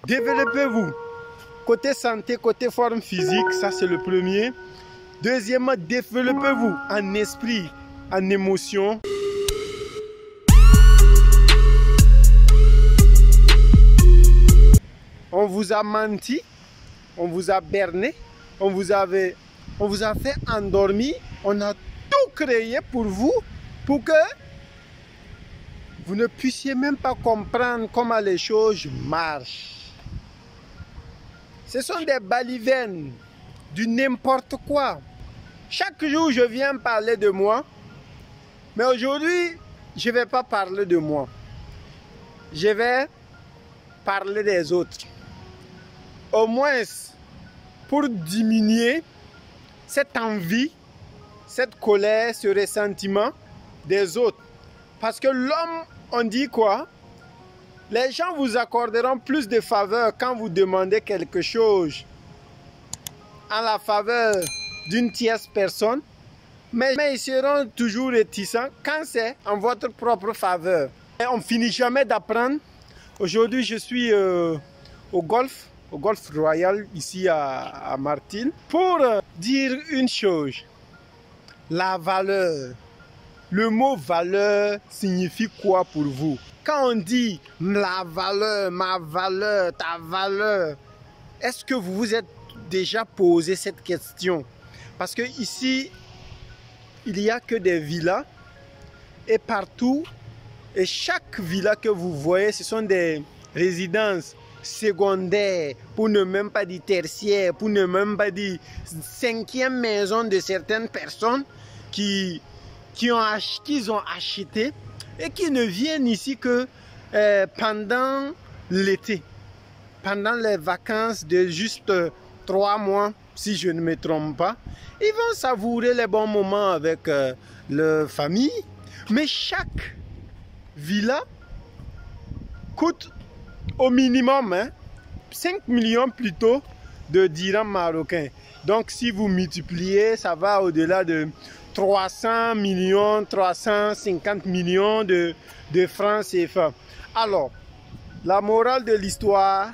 Développez-vous. Côté santé, côté forme physique, ça c'est le premier. Deuxièmement, développez-vous en esprit, en émotion. On vous a menti, on vous a berné, on vous a fait endormir, on a tout créé pour vous, pour que vous ne puissiez même pas comprendre comment les choses marchent. Ce sont des balivernes, du n'importe quoi. Chaque jour, je viens parler de moi, mais aujourd'hui, je ne vais pas parler de moi. Je vais parler des autres. Au moins, pour diminuer cette envie, cette colère, ce ressentiment des autres. Parce que l'homme, on dit quoi? Les gens vous accorderont plus de faveur quand vous demandez quelque chose en la faveur d'une tierce personne, mais ils seront toujours réticents quand c'est en votre propre faveur. Et on ne finit jamais d'apprendre. Aujourd'hui, je suis au Golf Royal, ici à Martine, pour dire une chose. La valeur. Le mot valeur signifie quoi pour vous? Quand on dit la valeur, ma valeur, ta valeur, est-ce que vous vous êtes déjà posé cette question? Parce que ici, il n'y a que des villas et partout, et chaque villa que vous voyez, ce sont des résidences secondaires, pour ne même pas dire tertiaires, pour ne même pas dire cinquième maison de certaines personnes qui ont acheté et qui ne viennent ici que pendant l'été, pendant les vacances de juste 3 mois, si je ne me trompe pas. Ils vont savourer les bons moments avec leur famille, mais chaque villa coûte au minimum 5 millions plutôt de dirhams marocains. Donc si vous multipliez, ça va au-delà de 300 millions, 350 millions de francs CFA. Alors, la morale de l'histoire,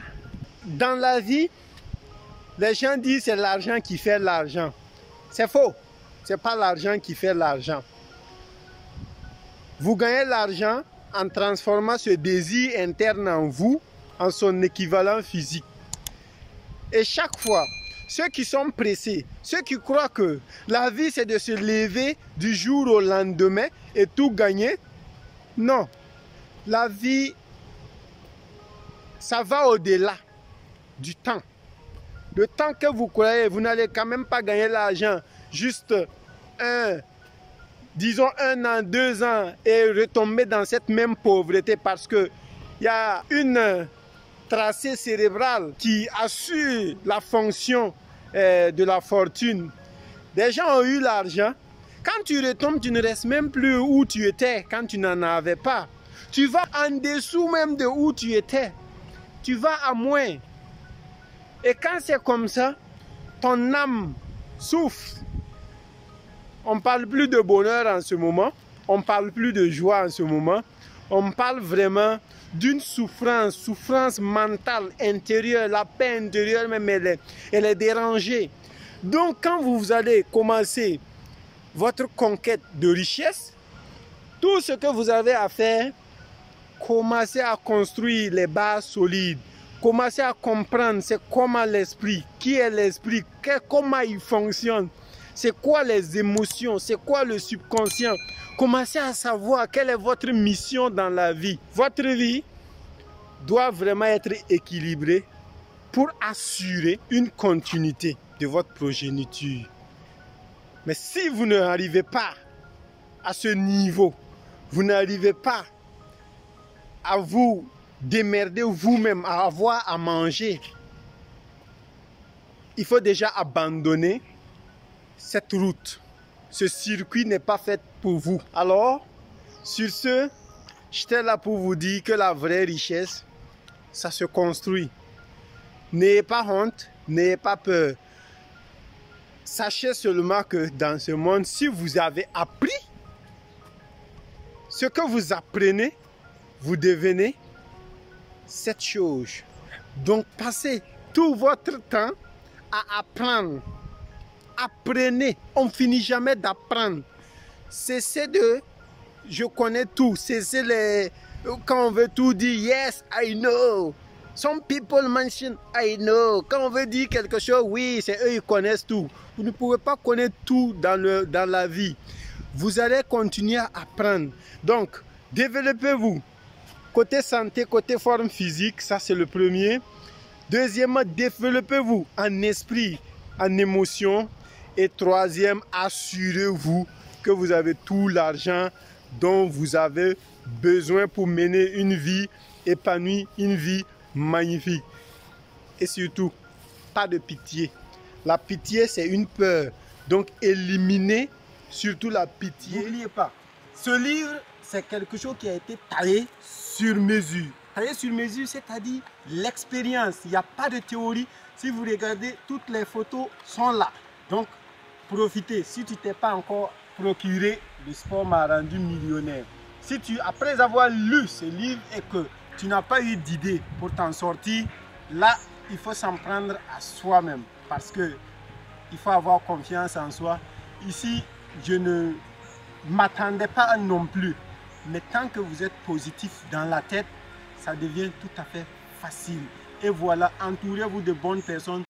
dans la vie, les gens disent c'est l'argent qui fait l'argent. C'est faux. C'est pas l'argent qui fait l'argent. Vous gagnez l'argent en transformant ce désir interne en vous en son équivalent physique. Et chaque fois, ceux qui sont pressés, ceux qui croient que la vie c'est de se lever du jour au lendemain et tout gagner, non. La vie, ça va au-delà du temps. Le temps que vous croyez, vous n'allez quand même pas gagner l'argent juste disons 1 an, 2 ans et retomber dans cette même pauvreté parce que il y a une tracée cérébrale qui assure la fonction de la fortune. Des gens ont eu l'argent. Quand tu retombes, tu ne restes même plus où tu étais quand tu n'en avais pas. Tu vas en dessous même de où tu étais. Tu vas à moins. Et quand c'est comme ça, ton âme souffre. On ne parle plus de bonheur en ce moment. On ne parle plus de joie en ce moment. On parle vraiment d'une souffrance mentale, intérieure. La paix intérieure même, elle est dérangée. Donc quand vous allez commencer votre conquête de richesse, tout ce que vous avez à faire, commencez à construire les bases solides. Commencez à comprendre c'est comment l'esprit, qui est l'esprit, comment il fonctionne. C'est quoi les émotions, c'est quoi le subconscient. Commencez à savoir quelle est votre mission dans la vie. Votre vie doit vraiment être équilibrée pour assurer une continuité de votre progéniture. Mais si vous n'arrivez pas à ce niveau, vous n'arrivez pas à vous démerder vous-même, à avoir à manger, il faut déjà abandonner cette route. Ce circuit n'est pas fait pour vous. Alors, sur ce, j'étais là pour vous dire que la vraie richesse, ça se construit. N'ayez pas honte, n'ayez pas peur. Sachez seulement que dans ce monde, si vous avez appris ce que vous apprenez, vous devenez cette chose. Donc, passez tout votre temps à apprendre. Apprenez. On ne finit jamais d'apprendre. Cessez de... Je connais tout. Cessez les... Quand on veut tout dire, yes, I know. Some people mention, I know. Quand on veut dire quelque chose, oui, c'est eux, ils connaissent tout. Vous ne pouvez pas connaître tout dans la vie. Vous allez continuer à apprendre. Donc, développez-vous. Côté santé, côté forme physique, ça c'est le premier. Deuxièmement, développez-vous en esprit, en émotion. Et troisième, assurez-vous que vous avez tout l'argent dont vous avez besoin pour mener une vie épanouie, une vie magnifique. Et surtout, pas de pitié. La pitié, c'est une peur. Donc, éliminez surtout la pitié. N'oubliez pas, ce livre, c'est quelque chose qui a été taillé sur mesure. Taillé sur mesure, c'est-à-dire l'expérience. Il n'y a pas de théorie. Si vous regardez, toutes les photos sont là. Donc, profitez. Si tu t'es pas encore procuré, le sport m'a rendu millionnaire. Si tu, après avoir lu ce livre et que tu n'as pas eu d'idée pour t'en sortir, là, il faut s'en prendre à soi-même. Parce que il faut avoir confiance en soi. Ici, je ne m'attendais pas non plus. Mais tant que vous êtes positif dans la tête, ça devient tout à fait facile. Et voilà, entourez-vous de bonnes personnes